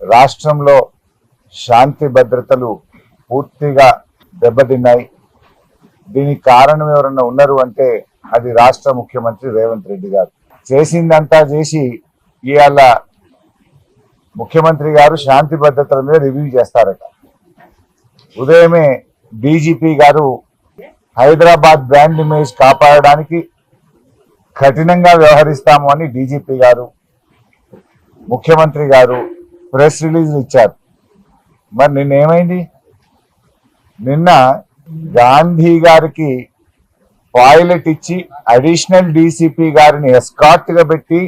రాష్ట్రంలో శాంతి భద్రతలు పూర్తిగా దెబ్బతిన్నాయి. దీనికి కారణం ఎవరన్నా ఉన్నారు అంటే అది రాష్ట్ర ముఖ్యమంత్రి రేవంత్ రెడ్డి గారు. చేసిందంతా చేసి ఇవాళ ముఖ్యమంత్రి గారు శాంతి భద్రతల మీద రివ్యూ చేస్తారట. ఉదయమే డీజీపీ గారు హైదరాబాద్ బ్రాండ్ ఇమేజ్ కాపాడడానికి కఠినంగా వ్యవహరిస్తాము అని డీజీపీ గారు, ముఖ్యమంత్రి గారు ప్రెస్ రిలీజ్ ఇచ్చారు. మరి నిన్న ఏమైంది? నిన్న గాంధీ గారికి టాయిలెట్ ఇచ్చి అడిషనల్ డీసీపీ గారిని ఎస్కార్ట్ గా పెట్టి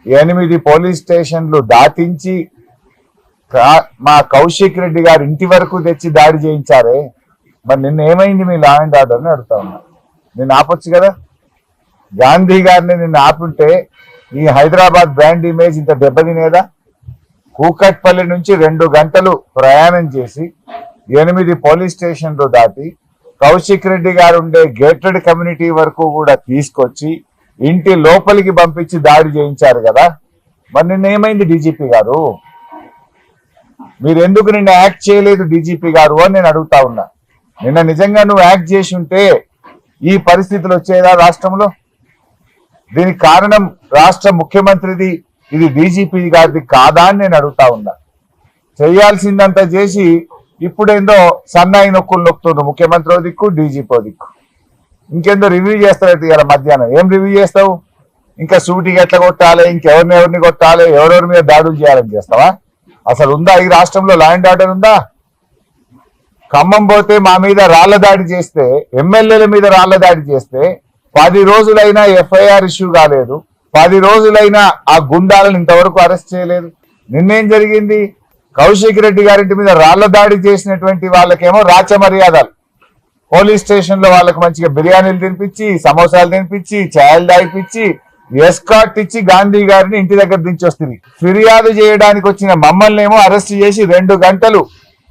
8 పోలీస్ స్టేషన్లు దాటించి మా కౌశిక్ రెడ్డి గారి ఇంటి వరకు తెచ్చి దాడి చేయించారే. మరి నిన్న ఏమైంది మీ లా అండ్ ఆర్డర్ అని అడుగుతా ఉన్నా. నిన్ను ఆపొచ్చు కదా. గాంధీ గారిని నిన్ను ఆపుంటే ఈ హైదరాబాద్ బ్రాండ్ ఇమేజ్ ఇంత దెబ్బతినేదా? కూకట్పల్లి నుంచి 2 గంటలు ప్రయాణం చేసి 8 పోలీస్ స్టేషన్లు దాటి కౌశిక్ రెడ్డి గారు ఉండే గేటెడ్ కమ్యూనిటీ వరకు కూడా తీసుకొచ్చి ఇంటి లోపలికి పంపించి దాడి చేయించారు కదా. మరి నిన్న ఏమైంది డీజీపీ గారు? మీరు ఎందుకు నిన్న యాక్ట్ చేయలేదు డీజీపీ గారు అని నేను అడుగుతా ఉన్నా. నిన్న నిజంగా నువ్వు యాక్ట్ చేసి ఉంటే ఈ పరిస్థితులు వచ్చేదా రాష్ట్రంలో? దీనికి కారణం రాష్ట్ర ముఖ్యమంత్రిది, ఇది డీజీపీ గారిది కాదా అని నేను అడుగుతా ఉన్నా. చేయాల్సిందంతా చేసి ఇప్పుడేందో సన్నాయి నొక్కులు నొక్కుతున్నారు. ముఖ్యమంత్రి దిక్కు, డీజీపీ దిక్కు. ఇంకేందో రివ్యూ చేస్తావు ఇలా మధ్యాహ్నం. ఏం రివ్యూ చేస్తావు? ఇంకా షూటింగ్ ఎట్లా కొట్టాలి, ఇంకెవరిని కొట్టాలి, ఎవరెవరి మీద దాడులు చేయాలని చేస్తావా? అసలు ఉందా ఈ రాష్ట్రంలో లా అండ్ ఆర్డర్ ఉందా? ఖమ్మం పోతే మా మీద రాళ్ల దాడి చేస్తే, ఎమ్మెల్యేల మీద రాళ్ల దాడి చేస్తే 10 రోజులైనా ఎఫ్ఐఆర్ ఇష్యూ కాలేదు. 10 రోజులైనా ఆ గుండాలను ఇంతవరకు అరెస్ట్ చేయలేదు. నిన్నేం జరిగింది? కౌశిక్ రెడ్డి గారింటి మీద రాళ్ల దాడి చేసినటువంటి వాళ్ళకేమో రాచ మర్యాదలు. పోలీస్ స్టేషన్ లో వాళ్ళకి మంచిగా బిర్యానీలు తినిపించి, సమోసాలు తినిపించి, ఛాయలు దాయిపించి, ఎస్కార్ట్ ఇచ్చి గాంధీ గారిని ఇంటి దగ్గర దించి వస్తుంది. ఫిర్యాదు చేయడానికి వచ్చిన మమ్మల్ని ఏమో అరెస్ట్ చేసి 2 గంటలు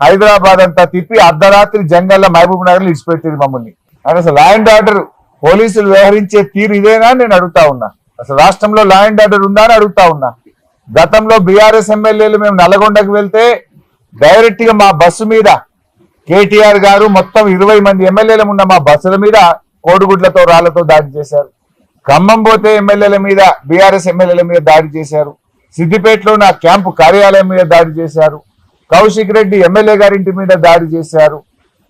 హైదరాబాద్ అంతా తిప్పి అర్ధరాత్రి జంగల్లో మహబూబ్ నగర్ ఇడిచిపెట్టింది మమ్మల్ని. అసలు లా అండ్ ఆర్డర్ పోలీసులు వ్యవహరించే తీరు ఇదేనా నేను అడుగుతా ఉన్నా. అసలు రాష్ట్రంలో లా అండ్ ఆర్డర్ ఉందా అని అడుగుతా ఉన్నా. గతంలో బీఆర్ఎస్ ఎమ్మెల్యేలు మేము నల్గొండకు వెళ్తే డైరెక్ట్ గా మా బస్సు మీద కేటీఆర్ గారు మొత్తం 20 మంది ఎమ్మెల్యేలు ఉన్న మా బస్సుల మీద కోడిగుడ్లతో రాళ్లతో దాడి చేశారు. ఖమ్మం పోతే ఎమ్మెల్యేల మీద, బీఆర్ఎస్ ఎమ్మెల్యేల మీద దాడి చేశారు. సిద్దిపేటలో నా క్యాంపు కార్యాలయం మీద దాడి చేశారు. కౌశిక్ రెడ్డి ఎమ్మెల్యే గారింటి మీద దాడి చేశారు.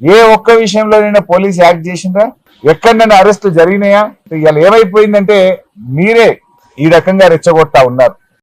ఏ ఒక్క విషయంలో నేను పోలీసు యాక్ట్ చేసిందా? ఎక్కడైనా అరెస్టు జరిగినాయా? ఇవాళ ఏమైపోయిందంటే మీరే ఈ రకంగా రెచ్చగొడతా ఉన్నారు.